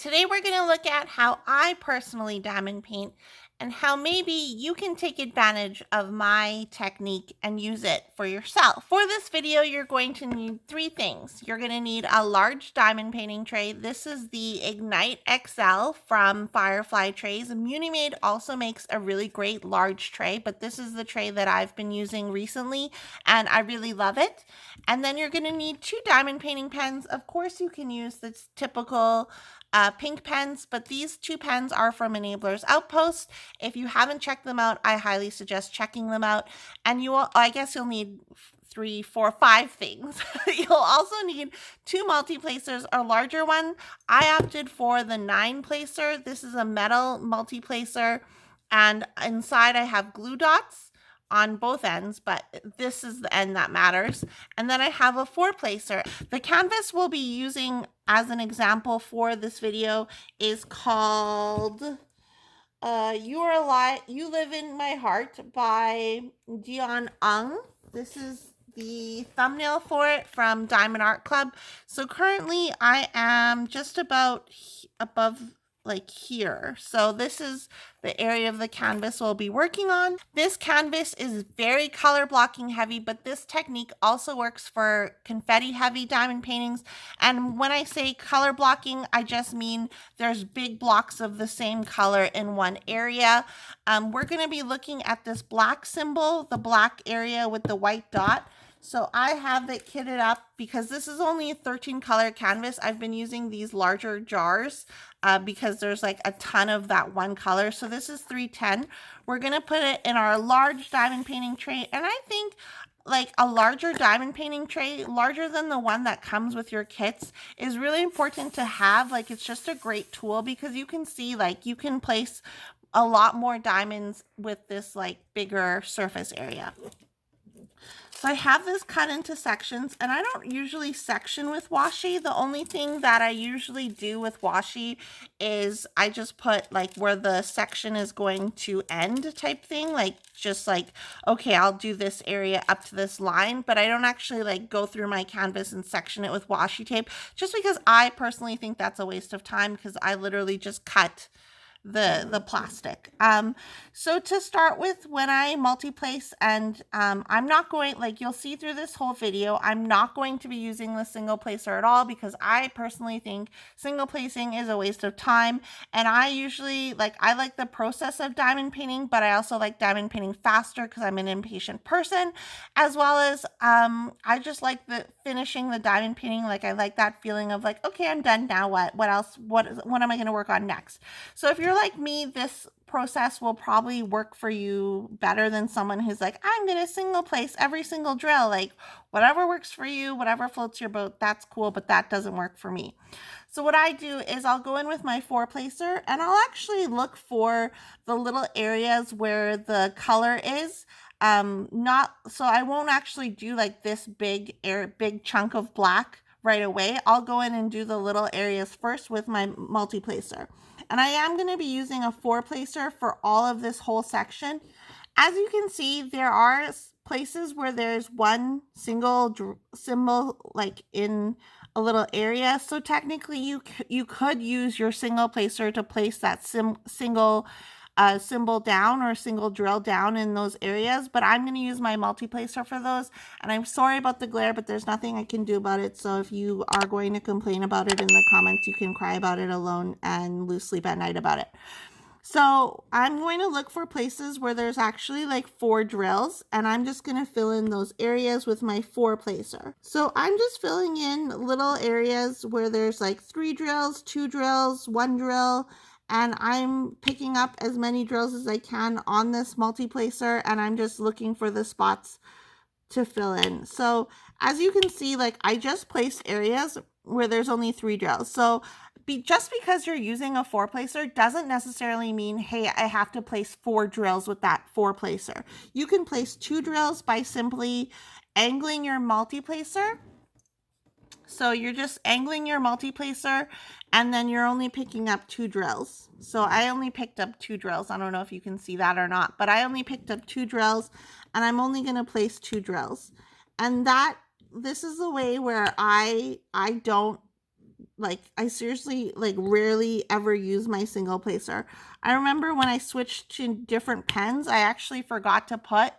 Today we're going to look at how I personally diamond paint and how maybe you can take advantage of my technique and use it for yourself. For this video, you're going to need three things. You're going to need a large diamond painting tray. This is the Ignite XL from Firefly Trays. Munimade also makes a really great large tray, but this is the tray that I've been using recently and I really love it. And then you're going to need two diamond painting pens. Of course, you can use this typical pink pens, but these two pens are from Enablers Outpost. If you haven't checked them out, I highly suggest checking them out. And I guess you'll need 3, 4, 5 things. You'll also need two multiplacers, a larger one. I opted for the 9-placer. This is a metal multiplacer, and inside I have glue dots on both ends, but this is the end that matters. And then I have a 4-placer. The canvas we'll be using as an example for this video is called You Live in My Heart by Dion Ung. This is the thumbnail for it from Diamond Art Club. So currently I am just about above like here. So this is the area of the canvas we'll be working on. This canvas is very color blocking heavy, but this technique also works for confetti heavy diamond paintings. And when I say color blocking, I just mean there's big blocks of the same color in one area. We're going to be looking at this black symbol, the black area with the white dot. So I have it kitted up because this is only a 13 color canvas. I've been using these larger jars because there's like a ton of that one color. So this is 310. We're going to put it in our large diamond painting tray. And I think like a larger diamond painting tray, larger than the one that comes with your kits, is really important to have. Like, it's just a great tool because you can see like you can place a lot more diamonds with this like bigger surface area. So I have this cut into sections, and I don't usually section with washi. The only thing that I usually do with washi is I just put like where the section is going to end type thing, like just like, okay, I'll do this area up to this line, but I don't actually like go through my canvas and section it with washi tape, just because I personally think that's a waste of time because I literally just cut the plastic. So to start with, when I multi-place, and I'm not going, like you'll see through this whole video, I'm not going to be using the single placer at all because I personally think single placing is a waste of time. And I usually I like the process of diamond painting, but I also like diamond painting faster because I'm an impatient person, as well as I just like the finishing the diamond painting. Like, I like that feeling of like, okay, I'm done now. What else? What am I going to work on next? So if you're like me, this process will probably work for you better than someone who's like, I'm going to single place every single drill. Like, whatever works for you, whatever floats your boat, that's cool, but that doesn't work for me. So what I do is I'll go in with my 4-placer and I'll actually look for the little areas where the color is. So I won't actually do like this big chunk of black right away. I'll go in and do the little areas first with my multi-placer. And I am going to be using a 4-placer for all of this whole section. As you can see, there are places where there's one single symbol like in a little area. So technically you could use your single placer to place that single symbol down or single drill down in those areas, but I'm going to use my multi-placer for those. And I'm sorry about the glare, but there's nothing I can do about it. So if you are going to complain about it in the comments, you can cry about it alone and lose sleep at night about it. So I'm going to look for places where there's actually like 4 drills, and I'm just going to fill in those areas with my 4-placer. So I'm just filling in little areas where there's like 3 drills, 2 drills, 1 drill, and I'm picking up as many drills as I can on this multi-placer, and I'm just looking for the spots to fill in. So as you can see, like I just placed areas where there's only 3 drills. So just because you're using a 4-placer doesn't necessarily mean, hey, I have to place 4 drills with that 4-placer. You can place 2 drills by simply angling your multi-placer. So you're just angling your multi-placer and then you're only picking up 2 drills. So I only picked up 2 drills. I don't know if you can see that or not, but I only picked up 2 drills and I'm only going to place 2 drills. And this is the way where I don't I seriously like rarely ever use my single placer. I remember when I switched to different pens, I actually forgot to put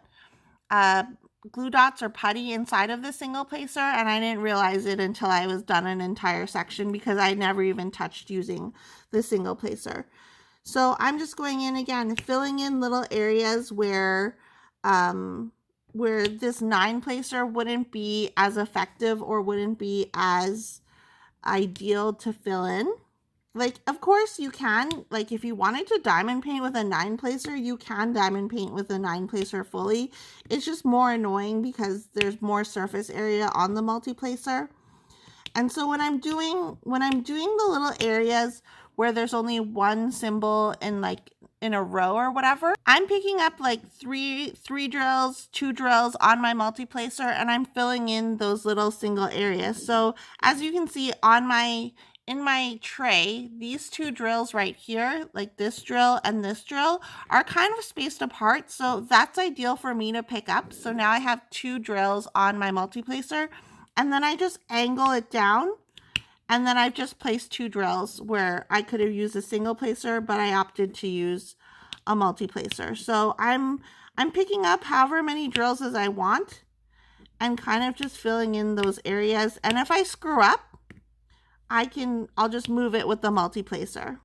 glue dots or putty inside of the single placer, and I didn't realize it until I was done an entire section because I never even touched using the single placer. So I'm just going in again, filling in little areas where this 9 placer wouldn't be as effective or wouldn't be as ideal to fill in. Like, of course you can, like if you wanted to diamond paint with a 9 placer, you can diamond paint with a 9 placer fully. It's just more annoying because there's more surface area on the multi-placer. And so when I'm doing the little areas where there's only one symbol in a row or whatever, I'm picking up like three drills, 2 drills on my multi-placer, and I'm filling in those little single areas. So as you can see in my tray, these 2 drills right here, like this drill and this drill, are kind of spaced apart. So that's ideal for me to pick up. So now I have 2 drills on my multi-placer, and then I just angle it down, and then I've just placed 2 drills where I could have used a single placer, but I opted to use a multi-placer. So I'm picking up however many drills as I want and kind of just filling in those areas. And if I screw up, I'll just move it with the multi-placer.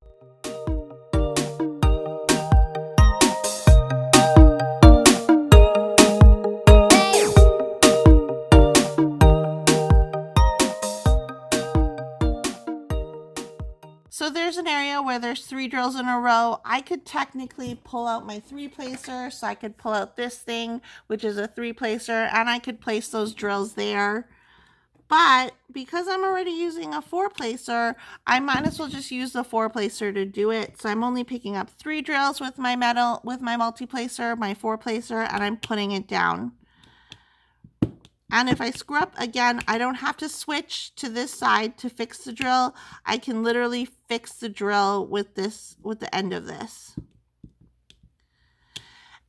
So there's an area where there's 3 drills in a row. I could technically pull out my 3 placer, so I could pull out this thing, which is a 3 placer, and I could place those drills there. But because I'm already using a 4 placer, I might as well just use the 4 placer to do it. So I'm only picking up 3 drills with my multi-placer, my 4 placer, and I'm putting it down. And if I screw up again, I don't have to switch to this side to fix the drill. I can literally fix the drill with the end of this.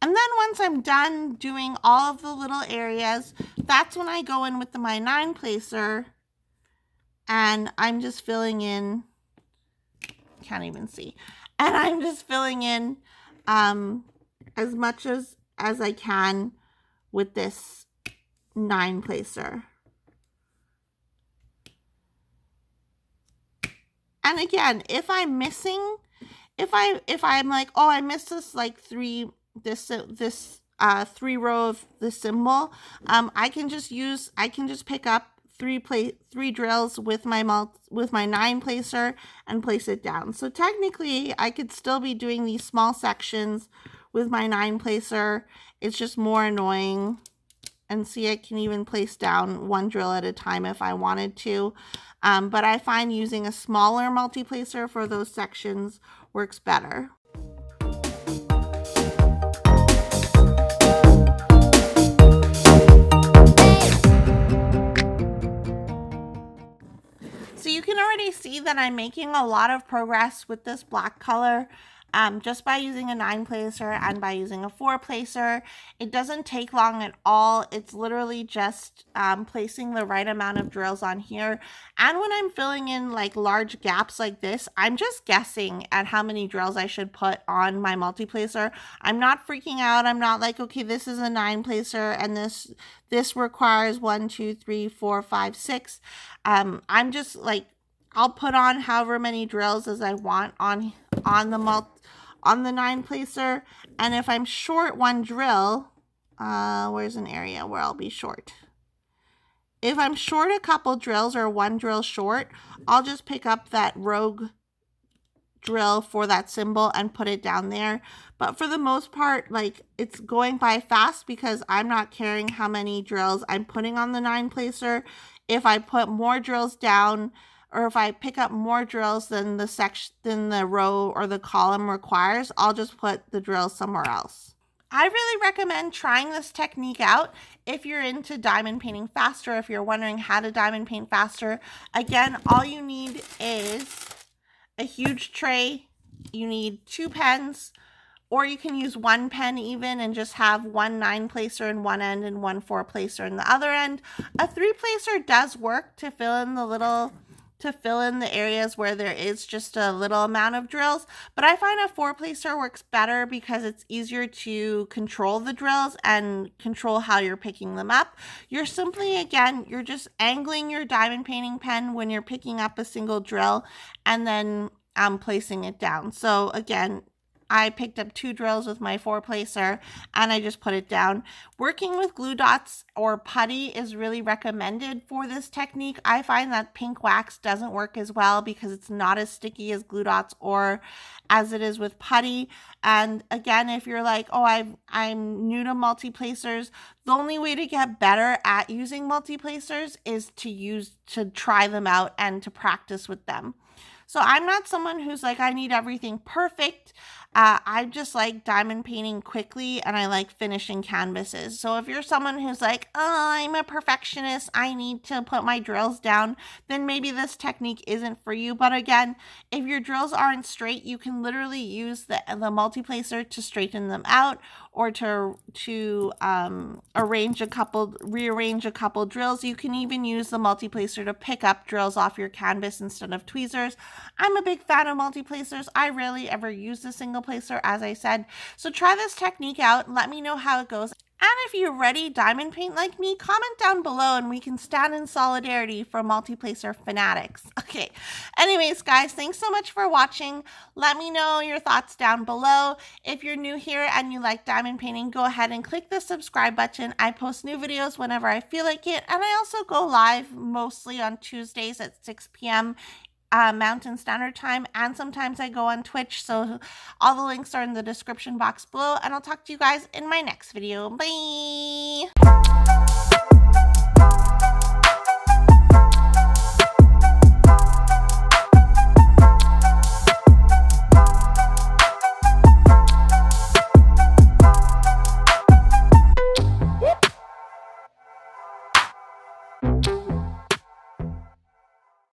And then once I'm done doing all of the little areas, that's when I go in with my 9 placer, and I'm just filling in, can't even see, and I'm just filling in as much as I can with this 9 placer. And again, if I'm missing, if I'm like, oh, I missed this like 3 row of the symbol, I can just pick up 3 drills with my 9 placer and place it down. So technically I could still be doing these small sections with my 9 placer. It's just more annoying. And see, I can even place down 1 drill at a time if I wanted to. But I find using a smaller multi-placer for those sections works better. So you can already see that I'm making a lot of progress with this black color. Just by using a 9 placer and by using a 4 placer. It doesn't take long at all. It's literally just placing the right amount of drills on here. And when I'm filling in like large gaps like this, I'm just guessing at how many drills I should put on my multi-placer. I'm not freaking out. I'm not like, okay, this is a 9 placer and this requires 1, 2, 3, 4, 5, 6. I'm just like, I'll put on however many drills as I want on the 9 placer. And if I'm short 1 drill, where's an area where I'll be short? If I'm short a couple drills or 1 drill short, I'll just pick up that rogue drill for that symbol and put it down there. But for the most part, like, it's going by fast because I'm not caring how many drills I'm putting on the 9 placer. If I put more drills down, or if I pick up more drills than the row or the column requires, I'll just put the drills somewhere else. I really recommend trying this technique out if you're into diamond painting faster, if you're wondering how to diamond paint faster. Again, all you need is a huge tray. You need 2 pens, or you can use 1 pen even and just have 1 9 placer in one end and 1 4 placer in the other end. A 3 placer does work to fill in the little to fill in the areas where there is just a little amount of drills. But I find a 4-placer works better because it's easier to control the drills and control how you're picking them up. You're simply, again, you're just angling your diamond painting pen when you're picking up a single drill and then placing it down. So again, I picked up 2 drills with my 4-placer and I just put it down. Working with glue dots or putty is really recommended for this technique. I find that pink wax doesn't work as well because it's not as sticky as glue dots or as it is with putty. And again, if you're like, oh, I'm new to multi-placers, the only way to get better at using multi-placers is to try them out and to practice with them. So I'm not someone who's like, I need everything perfect. I just like diamond painting quickly and I like finishing canvases. So if you're someone who's like, oh, I'm a perfectionist, I need to put my drills down, then maybe this technique isn't for you. But again, if your drills aren't straight, you can literally use the multiplacer to straighten them out or to rearrange a couple drills. You can even use the multiplacer to pick up drills off your canvas instead of tweezers. I'm a big fan of multiplacers. I rarely ever use the single placer, as I said. So try this technique out and let me know how it goes. And if you're ready diamond paint like me, comment down below and we can stand in solidarity for multiplacer fanatics. Okay, anyways guys, thanks so much for watching. Let me know your thoughts down below. If you're new here and you like diamond painting, go ahead and click the subscribe button. I post new videos whenever I feel like it, and I also go live mostly on Tuesdays at 6 p.m. Mountain Standard Time, and sometimes I go on Twitch, so all the links are in the description box below, and I'll talk to you guys in my next video. Bye!